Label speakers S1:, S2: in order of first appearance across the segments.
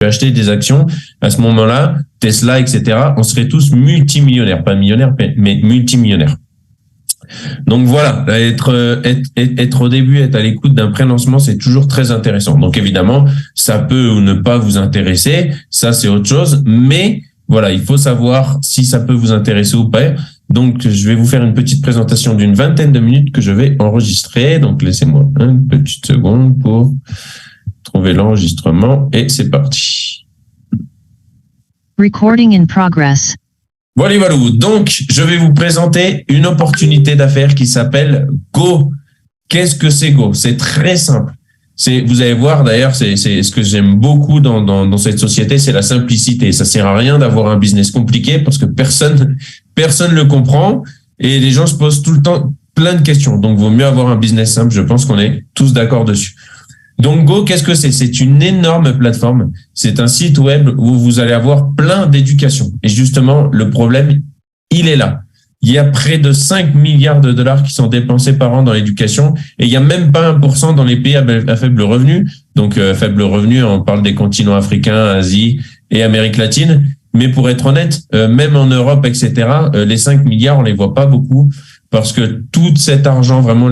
S1: peux acheter des actions. À ce moment-là, Tesla, etc., on serait tous multimillionnaires, pas millionnaires, mais multimillionnaires. Donc voilà, être au début, être à l'écoute d'un pré-lancement, c'est toujours très intéressant. Donc évidemment, ça peut ou ne pas vous intéresser, ça c'est autre chose, mais voilà, il faut savoir si ça peut vous intéresser ou pas. Donc je vais vous faire une petite présentation d'une 20aine de minutes que je vais enregistrer. Donc laissez-moi une petite seconde pour trouver l'enregistrement et c'est parti.
S2: Recording in progress.
S1: Voilà. Donc, je vais vous présenter une opportunité d'affaires qui s'appelle Go. Qu'est-ce que c'est Go? C'est très simple. Vous allez voir d'ailleurs, c'est ce que j'aime beaucoup dans cette société, c'est la simplicité. Ça sert à rien d'avoir un business compliqué parce que personne le comprend et les gens se posent tout le temps plein de questions. Donc, vaut mieux avoir un business simple. Je pense qu'on est tous d'accord dessus. Donc Go, qu'est-ce que c'est? C'est une énorme plateforme. C'est un site web où vous allez avoir plein d'éducation. Et justement, le problème, il est là. Il y a près de 5 milliards de dollars qui sont dépensés par an dans l'éducation et il n'y a même pas 1% dans les pays à faible revenu. Donc faible revenu, on parle des continents africains, Asie et Amérique latine. Mais pour être honnête, même en Europe, etc., les 5 milliards, on les voit pas beaucoup parce que tout cet argent, vraiment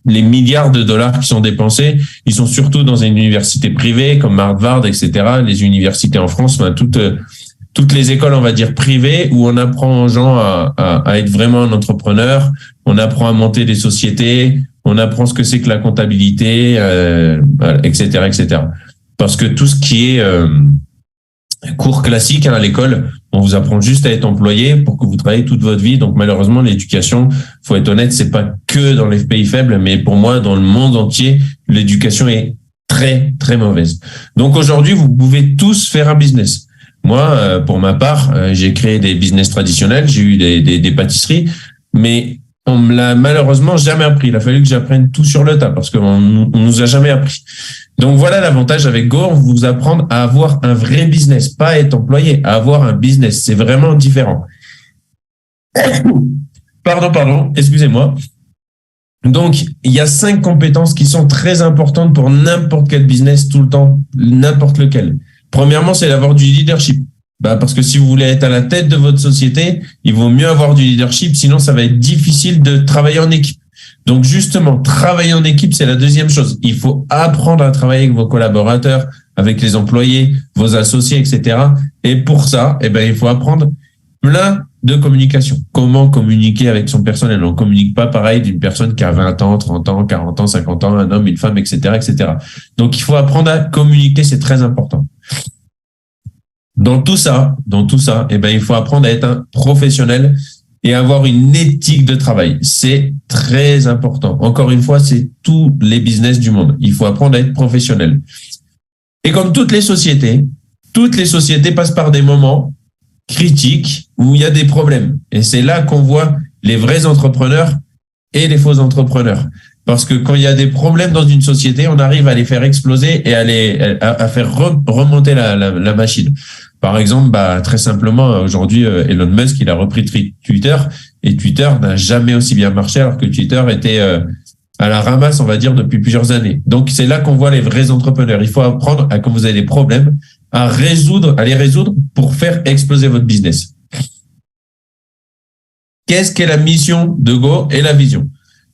S1: les milliards de dollars qui sont dépensés, ils sont surtout dans une université privée comme Harvard, etc., les universités en France, enfin, toutes les écoles, on va dire, privées, où on apprend aux gens à être vraiment un entrepreneur, on apprend à monter des sociétés, on apprend ce que c'est que la comptabilité, etc., etc. Parce que tout ce qui est cours classique à l'école, on vous apprend juste à être employé pour que vous travaillez toute votre vie. Donc malheureusement, l'éducation, faut être honnête, c'est pas que dans les pays faibles, mais pour moi, dans le monde entier, l'éducation est très très mauvaise. Donc aujourd'hui, vous pouvez tous faire un business. Moi, pour ma part, j'ai créé des business traditionnels, j'ai eu des pâtisseries, mais on me l'a malheureusement jamais appris. Il a fallu que j'apprenne tout sur le tas parce qu'on nous a jamais appris. Donc voilà l'avantage avec Go, on vous apprendre à avoir un vrai business, pas à être employé, à avoir un business. C'est vraiment différent. Pardon, excusez-moi. Donc, il y a 5 compétences qui sont très importantes pour n'importe quel business tout le temps, n'importe lequel. Premièrement, c'est d'avoir du leadership. Parce que si vous voulez être à la tête de votre société, il vaut mieux avoir du leadership, sinon ça va être difficile de travailler en équipe. Donc justement, travailler en équipe, c'est la deuxième chose. Il faut apprendre à travailler avec vos collaborateurs, avec les employés, vos associés, etc. Et pour ça, il faut apprendre plein de communication. Comment communiquer avec son personnel? On ne communique pas pareil d'une personne qui a 20 ans, 30 ans, 40 ans, 50 ans, un homme, une femme, etc., etc. Donc il faut apprendre à communiquer, c'est très important. Dans tout ça, il faut apprendre à être un professionnel et avoir une éthique de travail. C'est très important. Encore une fois, c'est tous les business du monde. Il faut apprendre à être professionnel. Et comme toutes les sociétés passent par des moments critiques où il y a des problèmes. Et c'est là qu'on voit les vrais entrepreneurs et les faux entrepreneurs. Parce que quand il y a des problèmes dans une société, on arrive à les faire exploser et à faire remonter la machine. Par exemple, très simplement, aujourd'hui, Elon Musk, il a repris Twitter et Twitter n'a jamais aussi bien marché alors que Twitter était à la ramasse, on va dire, depuis plusieurs années. Donc, c'est là qu'on voit les vrais entrepreneurs. Il faut apprendre à, quand vous avez des problèmes, à les résoudre pour faire exploser votre business. Qu'est-ce qu'est la mission de Go et la vision?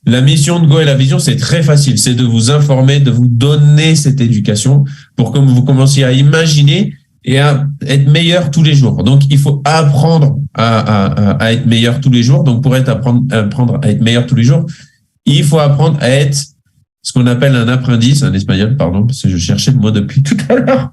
S1: La mission de Go et la vision, c'est très facile. C'est de vous informer, de vous donner cette éducation pour que vous commenciez à imaginer et à être meilleur tous les jours. Donc, il faut apprendre à être meilleur tous les jours. Donc, pour apprendre à être meilleur tous les jours, il faut apprendre à être ce qu'on appelle un apprentice, en espagnol, pardon, parce que je cherchais le mot depuis tout à l'heure.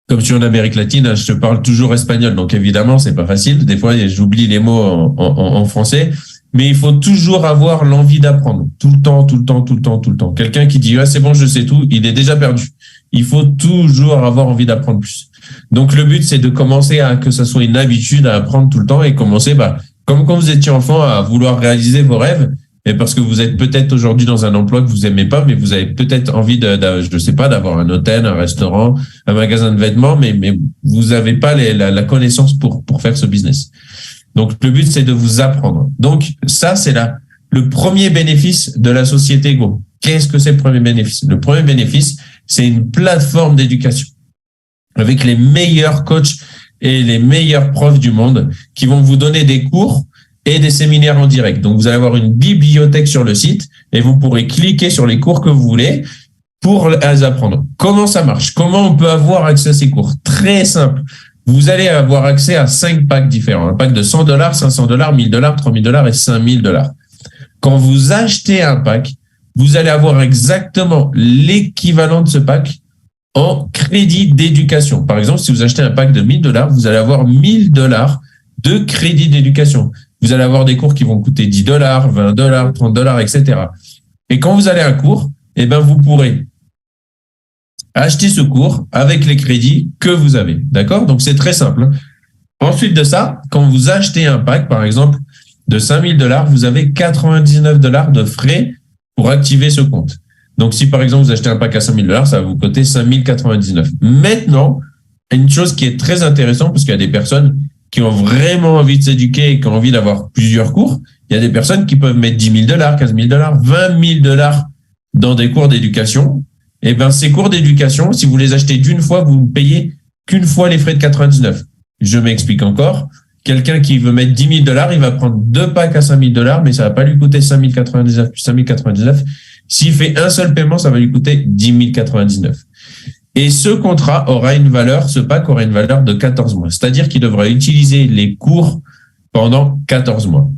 S1: Comme je suis en Amérique latine, je parle toujours espagnol. Donc, évidemment, c'est pas facile. Des fois, j'oublie les mots en français. Mais il faut toujours avoir l'envie d'apprendre. Tout le temps. Quelqu'un qui dit, c'est bon, je sais tout, il est déjà perdu. Il faut toujours avoir envie d'apprendre plus. Donc, le but, c'est de commencer à que ça soit une habitude à apprendre tout le temps et commencer, comme quand vous étiez enfant, à vouloir réaliser vos rêves. Et parce que vous êtes peut-être aujourd'hui dans un emploi que vous aimez pas, mais vous avez peut-être envie je sais pas, d'avoir un hôtel, un restaurant, un magasin de vêtements, mais vous avez pas la connaissance pour faire ce business. Donc, le but, c'est de vous apprendre. Donc, ça, c'est le premier bénéfice de la société Go. Qu'est-ce que c'est le premier bénéfice? Le premier bénéfice, c'est une plateforme d'éducation avec les meilleurs coachs et les meilleurs profs du monde qui vont vous donner des cours et des séminaires en direct. Donc, vous allez avoir une bibliothèque sur le site et vous pourrez cliquer sur les cours que vous voulez pour les apprendre. Comment ça marche? Comment on peut avoir accès à ces cours? Très simple. Vous allez avoir accès à 5 packs différents. Un pack de $100, $500, $1,000, $3,000 et $5,000. Quand vous achetez un pack, vous allez avoir exactement l'équivalent de ce pack en crédit d'éducation. Par exemple, si vous achetez un pack de $1,000, vous allez avoir $1,000 de crédit d'éducation. Vous allez avoir des cours qui vont coûter $10, $20, $30, etc. Et quand vous allez à un cours, eh ben, vous pourrez acheter ce cours avec les crédits que vous avez. D'accord? Donc, c'est très simple. Ensuite de ça, quand vous achetez un pack, par exemple, de $5,000, vous avez $99 de frais pour activer ce compte. Donc, si par exemple, vous achetez un pack à $5,000, ça va vous coûter $5,099. Maintenant, une chose qui est très intéressante, parce qu'il y a des personnes qui ont vraiment envie de s'éduquer et qui ont envie d'avoir plusieurs cours, il y a des personnes qui peuvent mettre $10,000, $15,000, $20,000 dans des cours d'éducation. Et ben, ces cours d'éducation, si vous les achetez d'une fois, vous ne payez qu'une fois les frais de 99. Je m'explique encore. Quelqu'un qui veut mettre $10,000, il va prendre 2 packs à $5,000, mais ça va pas lui coûter $5,099 plus $5,099. S'il fait un seul paiement, ça va lui coûter $10,099. Et ce contrat aura une valeur, ce pack aura une valeur de 14 mois. C'est-à-dire qu'il devra utiliser les cours pendant 14 mois.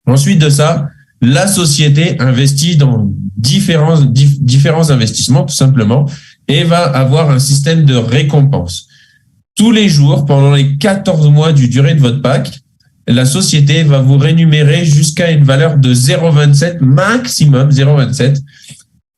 S1: Ensuite de ça, la société investit dans différents investissements, tout simplement, et va avoir un système de récompense. Tous les jours, pendant les 14 mois du durée de votre pack, la société va vous rémunérer jusqu'à une valeur de 0,27, maximum 0,27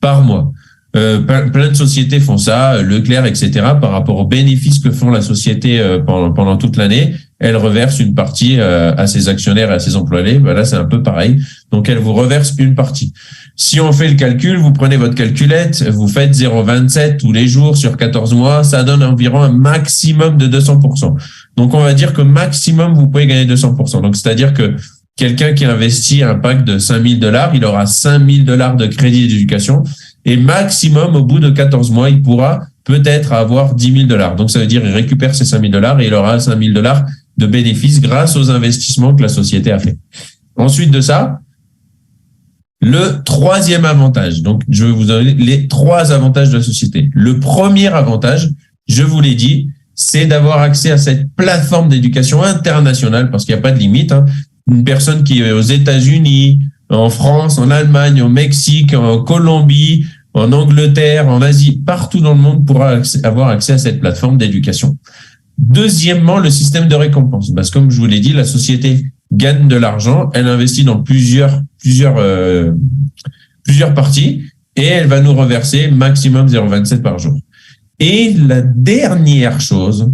S1: par mois. Plein de sociétés font ça, Leclerc, etc. Par rapport aux bénéfices que font la société pendant toute l'année, elle reverse une partie à ses actionnaires et à ses employés. Ben là, c'est un peu pareil. Donc, elle vous reverse une partie. Si on fait le calcul, vous prenez votre calculette, vous faites 0,27 tous les jours sur 14 mois, ça donne environ un maximum de 200%. Donc, on va dire que maximum, vous pouvez gagner 200%. Donc, c'est-à-dire que quelqu'un qui investit un pack de $5,000, il aura $5,000 de crédit d'éducation. Et maximum, au bout de 14 mois, il pourra peut-être avoir $10,000. Donc, ça veut dire qu'il récupère ses $5,000 et il aura $5,000 de bénéfices grâce aux investissements que la société a fait. Ensuite de ça, le troisième avantage. Donc, je vais vous donner les 3 avantages de la société. Le premier avantage, je vous l'ai dit, c'est d'avoir accès à cette plateforme d'éducation internationale parce qu'il n'y a pas de limite. Une personne qui est aux États-Unis, en France, en Allemagne, au Mexique, en Colombie, en Angleterre, en Asie, partout dans le monde pourra avoir accès à cette plateforme d'éducation. Deuxièmement, le système de récompense. Parce que comme je vous l'ai dit, la société gagne de l'argent, elle investit dans plusieurs parties et elle va nous reverser maximum 0,27 par jour. Et la dernière chose,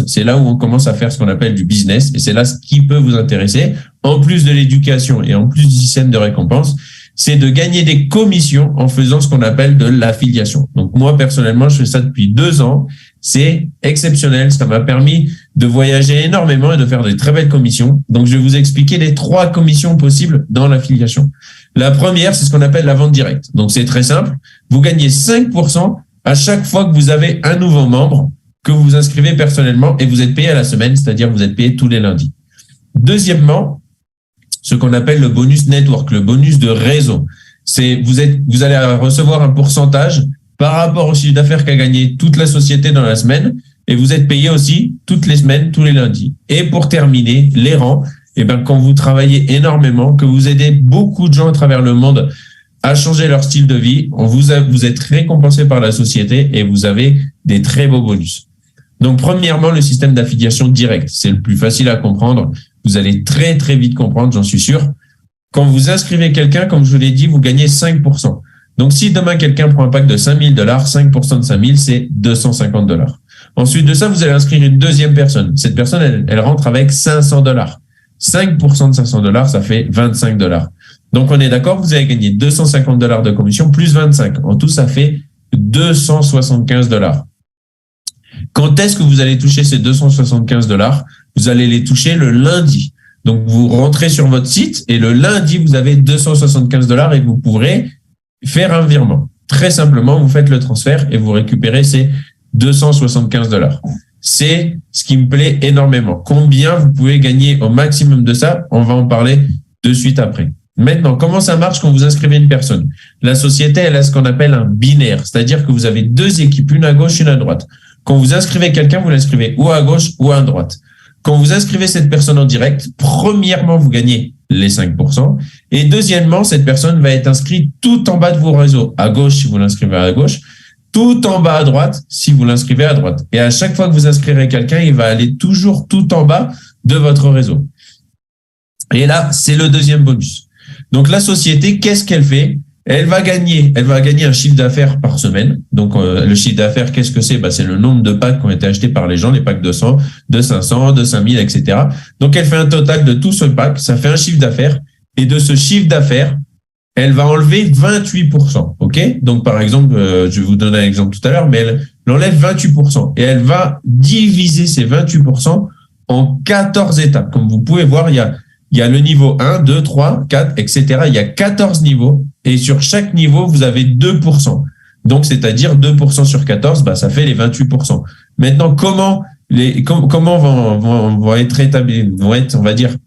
S1: c'est là où on commence à faire ce qu'on appelle du business et c'est là ce qui peut vous intéresser, en plus de l'éducation et en plus du système de récompense, c'est de gagner des commissions en faisant ce qu'on appelle de l'affiliation. Donc moi, personnellement, je fais ça depuis 2 ans. C'est exceptionnel. Ça m'a permis de voyager énormément et de faire de très belles commissions. Donc, je vais vous expliquer les 3 commissions possibles dans l'affiliation. La première, c'est ce qu'on appelle la vente directe. Donc, c'est très simple. Vous gagnez 5% à chaque fois que vous avez un nouveau membre que vous vous inscrivez personnellement et vous êtes payé à la semaine, c'est-à-dire que vous êtes payé tous les lundis. Deuxièmement, ce qu'on appelle le bonus network, le bonus de réseau. C'est vous allez recevoir un pourcentage par rapport au chiffre d'affaires qu'a gagné toute la société dans la semaine et vous êtes payé aussi toutes les semaines, tous les lundis. Et pour terminer, les rangs, quand vous travaillez énormément, que vous aidez beaucoup de gens à travers le monde à changer leur style de vie, vous êtes récompensé par la société et vous avez des très beaux bonus. Donc, premièrement, le système d'affiliation directe, c'est le plus facile à comprendre. Vous allez très, très vite comprendre, j'en suis sûr. Quand vous inscrivez quelqu'un, comme je vous l'ai dit, vous gagnez 5%. Donc, si demain, quelqu'un prend un pack de $5,000, 5% de 5 000, c'est $250. Ensuite de ça, vous allez inscrire une deuxième personne. Cette personne, elle rentre avec $500. 5% de $500, ça fait $25. Donc, on est d'accord, vous avez gagné $250 de commission plus 25. En tout, ça fait $275. Quand est-ce que vous allez toucher ces $275? Vous allez les toucher le lundi. Donc, vous rentrez sur votre site et le lundi, vous avez $275 et vous pourrez faire un virement. Très simplement, vous faites le transfert et vous récupérez ces $275. C'est ce qui me plaît énormément. Combien vous pouvez gagner au maximum de ça? On va en parler de suite après. Maintenant, comment ça marche quand vous inscrivez une personne? La société, elle a ce qu'on appelle un binaire, c'est-à-dire que vous avez deux équipes, une à gauche, une à droite. Quand vous inscrivez quelqu'un, vous l'inscrivez ou à gauche ou à droite. Quand vous inscrivez cette personne en direct, premièrement, vous gagnez les 5%. Et deuxièmement, cette personne va être inscrite tout en bas de vos réseaux. À gauche, si vous l'inscrivez à gauche, tout en bas à droite, si vous l'inscrivez à droite. Et à chaque fois que vous inscrirez quelqu'un, il va aller toujours tout en bas de votre réseau. Et là, c'est le deuxième bonus. Donc, la société, qu'est-ce qu'elle fait? Elle va gagner un chiffre d'affaires par semaine. Donc, le chiffre d'affaires, qu'est-ce que c'est? C'est le nombre de packs qui ont été achetés par les gens, les packs de 100, de 500, de 5000, etc. Donc, elle fait un total de tout ce pack. Ça fait un chiffre d'affaires. Et de ce chiffre d'affaires, elle va enlever 28%. OK? Donc, par exemple, je vais vous donner un exemple tout à l'heure, mais elle enlève 28%. Et elle va diviser ces 28% en 14 étapes. Comme vous pouvez voir, il y a le niveau 1, 2, 3, 4, etc. Il y a 14 niveaux. Et sur chaque niveau, vous avez 2%. Donc, c'est-à-dire 2% sur 14, ça fait les 28%. Maintenant, comment vont être établis, on va dire,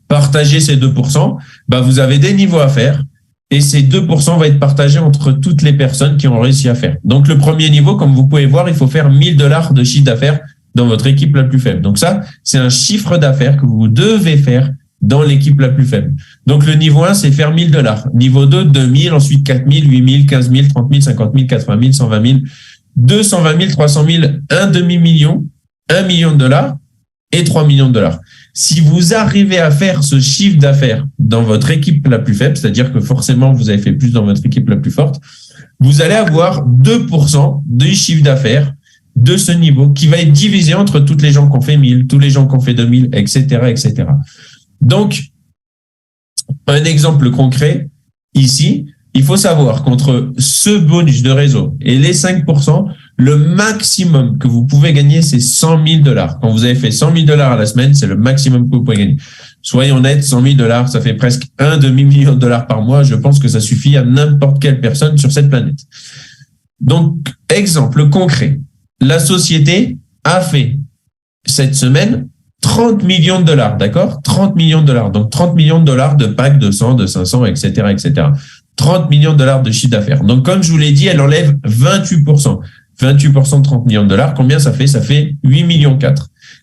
S1: partager ces 2%? Vous avez des niveaux à faire. Et ces 2% vont être partagés entre toutes les personnes qui ont réussi à faire. Donc, le premier niveau, comme vous pouvez voir, il faut faire $1000 de chiffre d'affaires dans votre équipe la plus faible. Donc ça, c'est un chiffre d'affaires que vous devez faire dans l'équipe la plus faible. Donc le niveau 1, c'est faire $1000. Niveau 2, 2000, ensuite 4000, 8000, 15000, 30000, 50000, 80000, 120 000, 220 000, 300 000, un demi-million, $1 million et $3 millions. Si vous arrivez à faire ce chiffre d'affaires dans votre équipe la plus faible, c'est-à-dire que forcément vous avez fait plus dans votre équipe la plus forte, vous allez avoir 2% du chiffre d'affaires de ce niveau qui va être divisé entre toutes les gens qui ont fait 1000, tous les gens qui ont fait 2000, etc., etc. Donc, un exemple concret, ici, il faut savoir qu'entre ce bonus de réseau et les 5%, le maximum que vous pouvez gagner, c'est $100 000. Quand vous avez fait $100 000 à la semaine, c'est le maximum que vous pouvez gagner. Soyons honnêtes, $100 000, ça fait presque un demi-million de dollars par mois. Je pense que ça suffit à n'importe quelle personne sur cette planète. Donc, exemple concret. La société a fait cette semaine $30 millions, d'accord? $30 millions. Donc, $30 millions de packs de 100, de 500, etc., etc. $30 millions de chiffre d'affaires. Donc, comme je vous l'ai dit, elle enlève 28%. 28% de $30 millions. Combien ça fait? Ça fait 8,4 millions.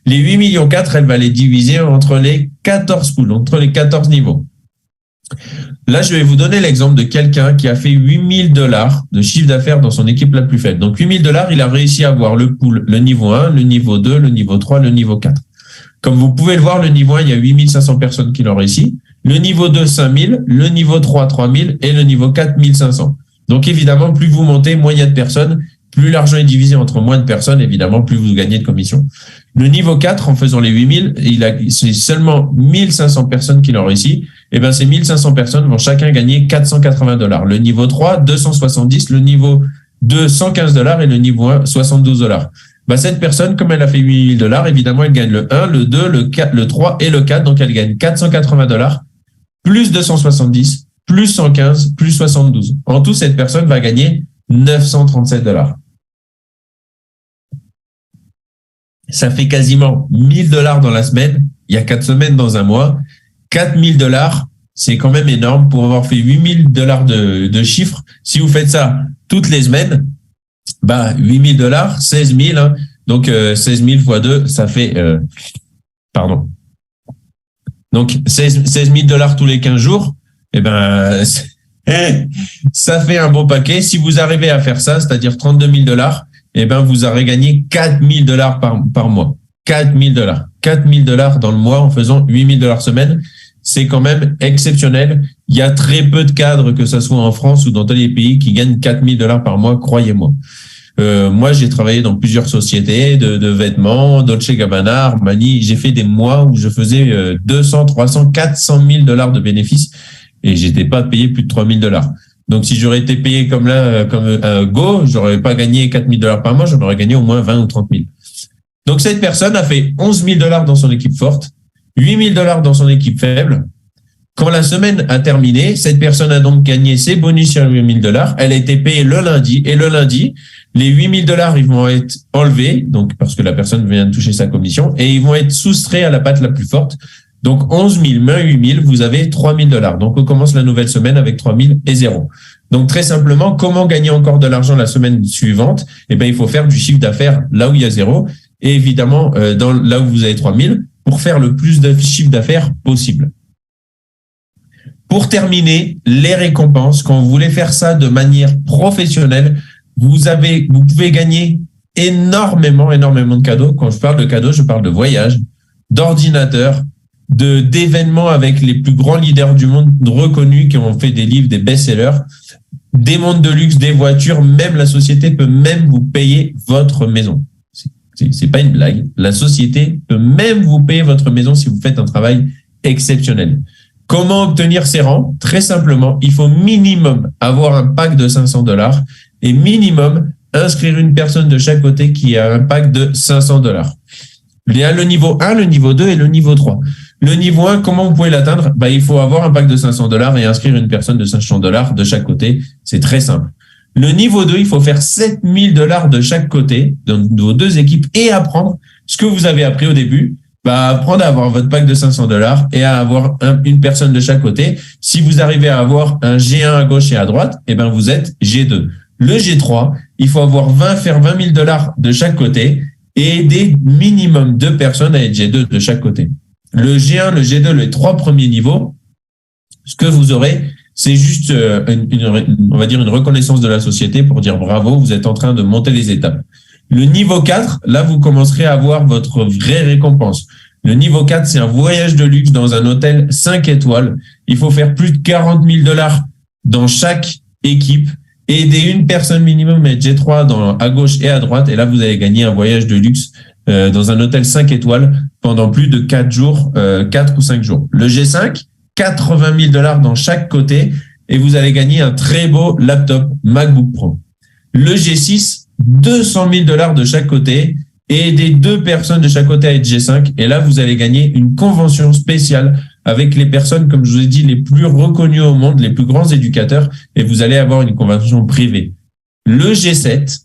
S1: Les 8,4 millions, elle va les diviser entre les 14 pools, entre les 14 niveaux. Là, je vais vous donner l'exemple de quelqu'un qui a fait $8,000 de chiffre d'affaires dans son équipe la plus faible. Donc, $8,000, il a réussi à avoir le pool, le niveau 1, le niveau 2, le niveau 3, le niveau 4. Comme vous pouvez le voir, le niveau 1, il y a 8500 personnes qui l'ont réussi. Le niveau 2, 5000. Le niveau 3, 3000. Et le niveau 4, 1500. Donc, évidemment, plus vous montez, moins il y a de personnes. Plus l'argent est divisé entre moins de personnes, évidemment, plus vous gagnez de commission. Le niveau 4, en faisant les 8000, c'est seulement 1500 personnes qui l'ont réussi. Et ces 1500 personnes vont chacun gagner $480. Le niveau 3, 270. Le niveau 2, $115. Et le niveau 1, $72. Cette personne, comme elle a fait $8,000, évidemment, elle gagne le 1, le 2, le 4, le 3 et le 4. Donc, elle gagne $480, plus 270, plus 115, plus 72. En tout, cette personne va gagner $937. Ça fait quasiment $1,000 dans la semaine. Il y a 4 semaines dans un mois. $4,000, c'est quand même énorme pour avoir fait $8,000 de chiffre. Si vous faites ça toutes les semaines, $8,000, 16 000. Hein. Donc, 16 000 fois 2, ça fait... Donc, 16 000 tous les 15 jours, ça fait un bon paquet. Si vous arrivez à faire ça, c'est-à-dire $32 000, vous aurez gagné $4,000 par mois. $4,000. $4,000 dans le mois en faisant $8,000 semaine. C'est quand même exceptionnel. Il y a très peu de cadres, que ce soit en France ou dans tous les pays, qui gagnent $4,000 par mois, croyez-moi. Moi, j'ai travaillé dans plusieurs sociétés de vêtements, Dolce Gabbana, Armani. J'ai fait des mois où je faisais 200, 300, $400 000 de bénéfices et j'étais pas payé plus de $3,000. Donc, si j'aurais été payé comme Go, j'aurais pas gagné $4,000 par mois, j'en aurais gagné au moins 20 ou 30 000. Donc, cette personne a fait $11,000 dans son équipe forte, $8,000 dans son équipe faible, Quand la semaine a terminé, cette personne a donc gagné ses bonus sur $8 000. Elle a été payée le lundi. Et le lundi, les $8 000, ils vont être enlevés, donc parce que la personne vient de toucher sa commission, et ils vont être soustraits à la patte la plus forte. Donc 11 000 moins 8 000, vous avez $3 000. Donc on commence la nouvelle semaine avec 3 000 et 0. Donc très simplement, comment gagner encore de l'argent la semaine suivante? Eh bien, il faut faire du chiffre d'affaires là où il y a 0, et évidemment là où vous avez 3 000 pour faire le plus de chiffre d'affaires possible. Pour terminer, les récompenses, quand vous voulez faire ça de manière professionnelle, vous pouvez gagner énormément de cadeaux. Quand je parle de cadeaux, je parle de voyages, d'ordinateurs, d'événements avec les plus grands leaders du monde reconnus qui ont fait des livres, des best-sellers, des montres de luxe, des voitures. Même la société peut même vous payer votre maison. C'est pas une blague. La société peut même vous payer votre maison si vous faites un travail exceptionnel. Comment obtenir ces rangs? Très simplement, il faut minimum avoir un pack de $500 et minimum inscrire une personne de chaque côté qui a un pack de $500. Il y a le niveau 1, le niveau 2 et le niveau 3. Le niveau 1, comment vous pouvez l'atteindre? Il faut avoir un pack de $500 et inscrire une personne de $500 de chaque côté. C'est très simple. Le niveau 2, il faut faire $7 000 de chaque côté, dans vos deux équipes, et apprendre ce que vous avez appris au début. Apprendre à avoir votre pack de $500 et à avoir une personne de chaque côté. Si vous arrivez à avoir un G1 à gauche et à droite, vous êtes G2. Le G3, il faut faire $20 000 de chaque côté et aider minimum 2 personnes à être G2 de chaque côté. Le G1, le G2, les 3 premiers niveaux, ce que vous aurez, c'est juste on va dire une reconnaissance de la société pour dire bravo, vous êtes en train de monter les étapes. Le niveau 4, là, vous commencerez à avoir votre vraie récompense. Le niveau 4, c'est un voyage de luxe dans un hôtel 5 étoiles. Il faut faire plus de $40 000 dans chaque équipe, aider une personne minimum à G3 à gauche et à droite. Et là, vous allez gagner un voyage de luxe dans un hôtel 5 étoiles pendant plus de 4 jours, 4 ou 5 jours. Le G5, $80 000 dans chaque côté et vous allez gagner un très beau laptop MacBook Pro. Le G6, $200 000 de chaque côté et aider 2 personnes de chaque côté à être G5. Et là, vous allez gagner une convention spéciale avec les personnes, comme je vous ai dit, les plus reconnues au monde, les plus grands éducateurs, et vous allez avoir une convention privée. Le G7,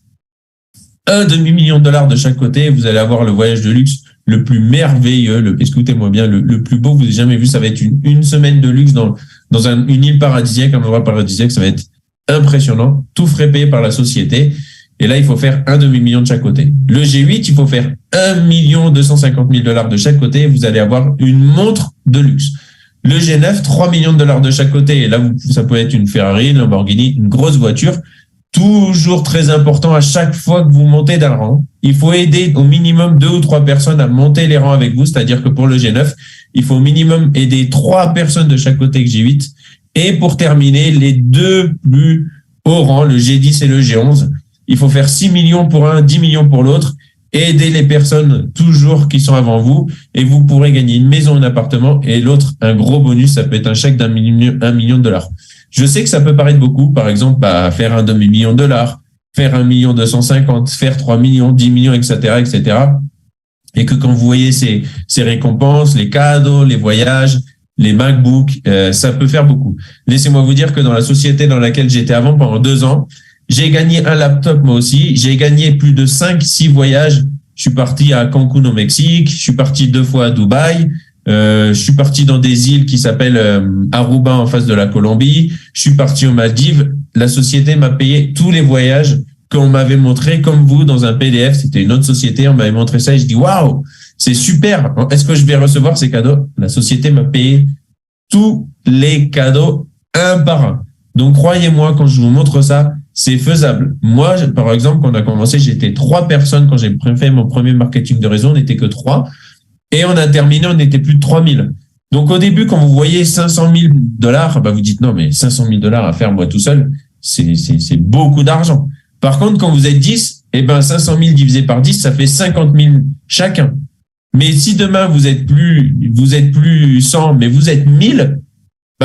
S1: $1 demi-million de chaque côté, et vous allez avoir le voyage de luxe le plus merveilleux, écoutez-moi bien, le plus beau que vous ayez jamais vu. Ça va être une semaine de luxe dans une île paradisiaque, un endroit paradisiaque. Ça va être impressionnant, tout frais payé par la société. Et là, il faut faire $1 demi-million de chaque côté. Le G8, il faut faire $1 250 000 de chaque côté. Et vous allez avoir une montre de luxe. Le G9, $3 millions de chaque côté. Et là, ça peut être une Ferrari, une Lamborghini, une grosse voiture. Toujours très important à chaque fois que vous montez d'un rang. Il faut aider au minimum 2 ou 3 personnes à monter les rangs avec vous. C'est-à-dire que pour le G9, il faut au minimum aider 3 personnes de chaque côté que G8. Et pour terminer, les 2 plus hauts rangs, le G10 et le G11, il faut faire 6 millions pour un, 10 millions pour l'autre, aider les personnes toujours qui sont avant vous, et vous pourrez gagner une maison, un appartement, et l'autre, un gros bonus, ça peut être un chèque $1 million. Je sais que ça peut paraître beaucoup, par exemple, faire $1 demi-million, faire $1 250 000, faire 3 millions, 10 millions, etc., etc. Et que quand vous voyez ces récompenses, les cadeaux, les voyages, les MacBooks, ça peut faire beaucoup. Laissez-moi vous dire que dans la société dans laquelle j'étais avant, pendant 2 ans, j'ai gagné un laptop moi aussi. J'ai gagné plus de 5-6 voyages. Je suis parti à Cancun au Mexique. Je suis parti 2 fois à Dubaï. Je suis parti dans des îles qui s'appellent Aruba en face de la Colombie. Je suis parti aux Maldives. La société m'a payé tous les voyages qu'on m'avait montré comme vous dans un PDF. C'était une autre société. On m'avait montré ça et je dis waouh, c'est super. Est-ce que je vais recevoir ces cadeaux? La société m'a payé tous les cadeaux un par un. Donc croyez-moi quand je vous montre ça, c'est faisable. Moi, par exemple, quand on a commencé, j'étais 3 personnes. Quand j'ai fait mon premier marketing de réseau, on n'était que 3. Et on a terminé, on était plus de 3000. Donc, au début, quand vous voyez $500 000, vous dites non, mais $500 000 à faire moi tout seul, c'est beaucoup d'argent. Par contre, quand vous êtes 10, 500 000 divisé par 10, ça fait 50 000 chacun. Mais si demain, vous êtes plus 100, mais vous êtes 1000,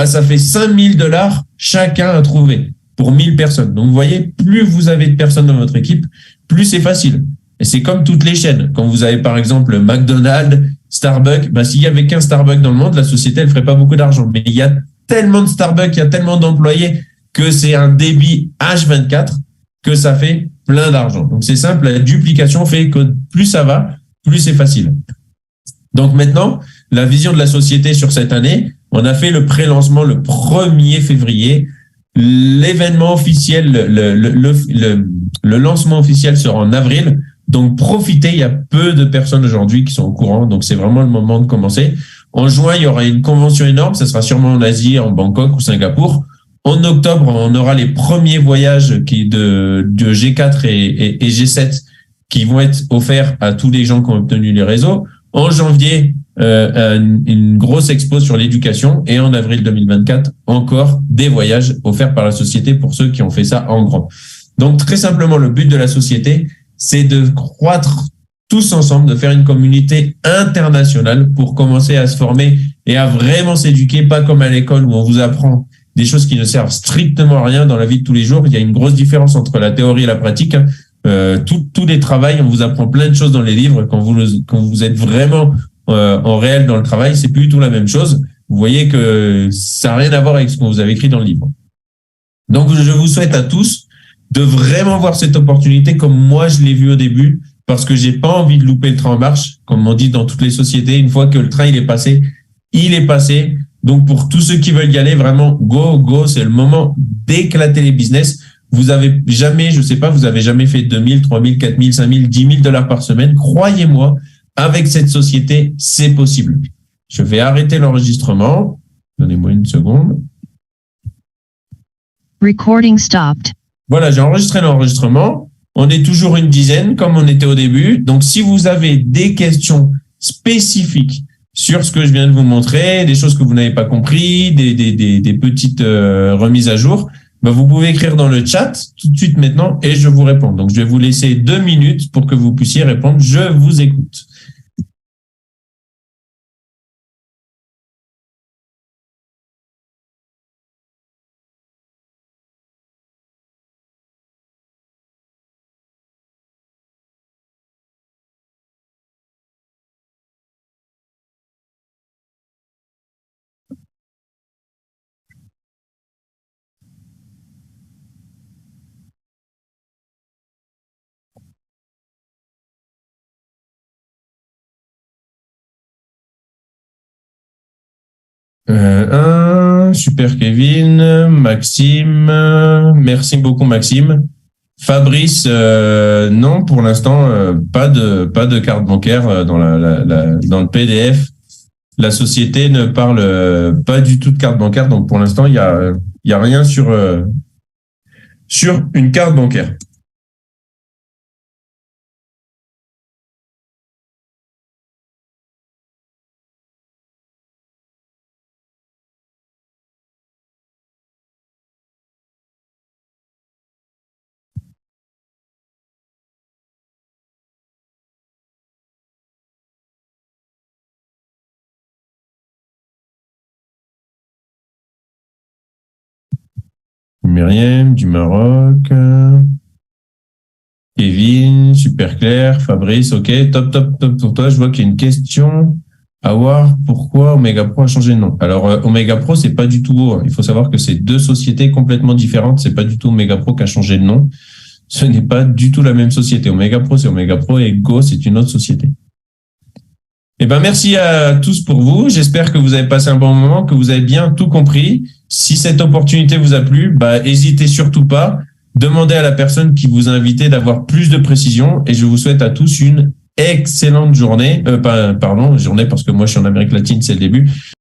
S1: ça fait $5 000 chacun à trouver pour 1000 personnes. Donc, vous voyez, plus vous avez de personnes dans votre équipe, plus c'est facile. Et c'est comme toutes les chaînes. Quand vous avez par exemple McDonald's, Starbucks, bah, s'il y avait qu'un Starbucks dans le monde, la société, elle ferait pas beaucoup d'argent. Mais il y a tellement de Starbucks, il y a tellement d'employés que c'est un débit H24 que ça fait plein d'argent. Donc, c'est simple. La duplication fait que plus ça va, plus c'est facile. Donc, maintenant, la vision de la société sur cette année, on a fait le pré-lancement le 1er février. L'événement officiel, le lancement officiel sera en avril. Donc, profitez. Il y a peu de personnes aujourd'hui qui sont au courant. Donc, c'est vraiment le moment de commencer. En juin, il y aura une convention énorme. Ça sera sûrement en Asie, en Bangkok ou Singapour. En octobre, on aura les premiers voyages de G4 et G7 qui vont être offerts à tous les gens qui ont obtenu les réseaux. En janvier, une grosse expo sur l'éducation. Et en avril 2024, encore des voyages offerts par la société pour ceux qui ont fait ça en grand. Donc, très simplement, le but de la société, c'est de croître tous ensemble, de faire une communauté internationale pour commencer à se former et à vraiment s'éduquer, pas comme à l'école où on vous apprend des choses qui ne servent strictement à rien dans la vie de tous les jours. Il y a une grosse différence entre la théorie et la pratique. Tous les travails, on vous apprend plein de choses dans les livres. Quand vous êtes vraiment en réel dans le travail, c'est plus du tout la même chose. Vous voyez que ça n'a rien à voir avec ce qu'on vous avait écrit dans le livre. Donc, je vous souhaite à tous de vraiment voir cette opportunité comme moi je l'ai vu au début, parce que j'ai pas envie de louper le train en marche, comme on dit dans toutes les sociétés. Une fois que le train il est passé, il est passé. Donc, pour tous ceux qui veulent y aller, vraiment, go, c'est le moment d'éclater les business. Vous avez jamais, je sais pas, vous avez jamais fait 2000, 3000, 4000, 5000, 10 000 dollars par semaine. Croyez-moi, avec cette société, c'est possible. Je vais arrêter l'enregistrement. Donnez-moi une seconde.
S2: Recording stopped.
S1: Voilà, j'ai enregistré l'enregistrement. On est toujours une dizaine, comme on était au début. Donc, si vous avez des questions spécifiques sur ce que je viens de vous montrer, des choses que vous n'avez pas compris, des petites remises à jour, ben vous pouvez écrire dans le chat tout de suite maintenant et je vous réponds. Donc, je vais vous laisser 2 minutes pour que vous puissiez répondre. Je vous écoute. Super Kevin, Maxime, merci beaucoup Maxime. Fabrice, non, pour l'instant, pas de carte bancaire dans dans le PDF. La société ne parle pas du tout de carte bancaire, donc pour l'instant, il y a rien sur une carte bancaire. Myriam du Maroc, Kevin, super clair, Fabrice, ok, top pour toi. Je vois qu'il y a une question à voir. Pourquoi Omega Pro a changé de nom? Alors, Omega Pro, c'est pas du tout, il faut savoir que c'est 2 sociétés complètement différentes. C'est pas du tout Omega Pro qui a changé de nom. Ce n'est pas du tout la même société. Omega Pro, c'est Omega Pro et Go, c'est une autre société. Eh ben, merci à tous pour vous. J'espère que vous avez passé un bon moment, que vous avez bien tout compris. Si cette opportunité vous a plu, hésitez surtout pas. Demandez à la personne qui vous a invité d'avoir plus de précision et je vous souhaite à tous une excellente journée. Journée parce que moi je suis en Amérique latine, c'est le début.